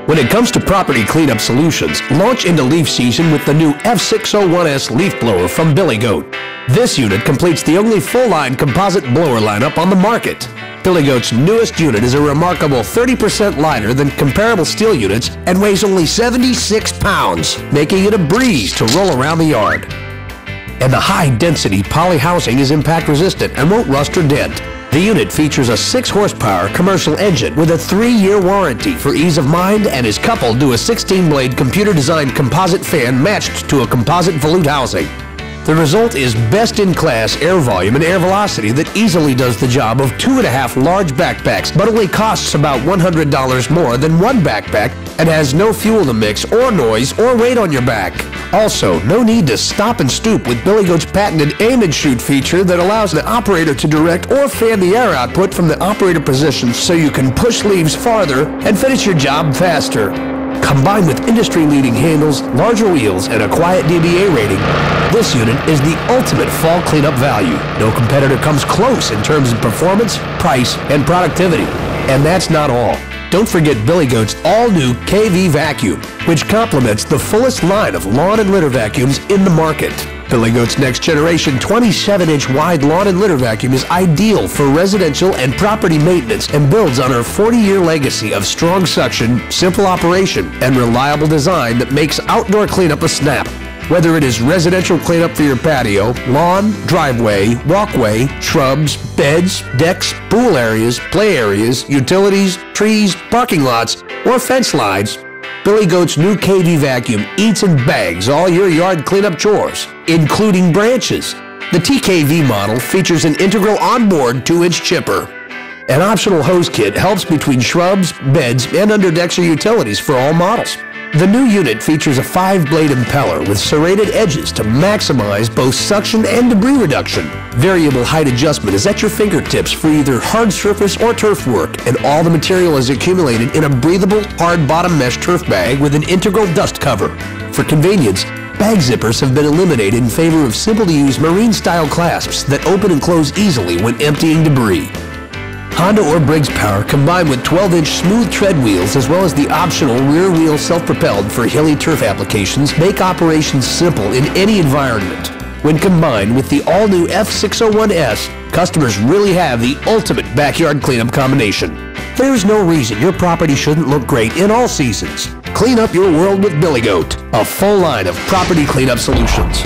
When it comes to property cleanup solutions, launch into leaf season with the new F601S leaf blower from Billy Goat. This unit completes the only full-line composite blower lineup on the market. Billy Goat's newest unit is a remarkable 30% lighter than comparable steel units and weighs only 76 pounds, making it a breeze to roll around the yard. And the high-density poly housing is impact-resistant and won't rust or dent. The unit features a 6-horsepower commercial engine with a 3-year warranty for ease of mind and is coupled to a 16-blade computer-designed composite fan matched to a composite volute housing. The result is best-in-class air volume and air velocity that easily does the job of 2.5 large backpacks, but only costs about $100 more than one backpack and has no fuel to mix or noise or weight on your back. Also, no need to stop and stoop with Billy Goat's patented aim and shoot feature that allows the operator to direct or fan the air output from the operator position so you can push leaves farther and finish your job faster. Combined with industry-leading handles, larger wheels, and a quiet DBA rating, this unit is the ultimate fall cleanup value. No competitor comes close in terms of performance, price, and productivity. And that's not all. Don't forget Billy Goat's all-new KV vacuum, which complements the fullest line of lawn and litter vacuums in the market. Billy Goat's next generation 27-inch wide lawn and litter vacuum is ideal for residential and property maintenance and builds on our 40-year legacy of strong suction, simple operation, and reliable design that makes outdoor cleanup a snap. Whether it is residential cleanup for your patio, lawn, driveway, walkway, shrubs, beds, decks, pool areas, play areas, utilities, trees, parking lots, or fence lines, Billy Goat's new KV vacuum eats and bags all your yard cleanup chores, including branches. The TKV model features an integral onboard 2-inch chipper. An optional hose kit helps between shrubs, beds, and underdecks or utilities for all models. The new unit features a 5-blade impeller with serrated edges to maximize both suction and debris reduction. Variable height adjustment is at your fingertips for either hard surface or turf work, and all the material is accumulated in a breathable, hard bottom mesh turf bag with an integral dust cover. For convenience, bag zippers have been eliminated in favor of simple-to-use marine-style clasps that open and close easily when emptying debris. Honda or Briggs power combined with 12-inch smooth tread wheels as well as the optional rear wheel self-propelled for hilly turf applications make operations simple in any environment. When combined with the all-new F601S, customers really have the ultimate backyard cleanup combination. There's no reason your property shouldn't look great in all seasons. Clean up your world with Billy Goat, a full line of property cleanup solutions.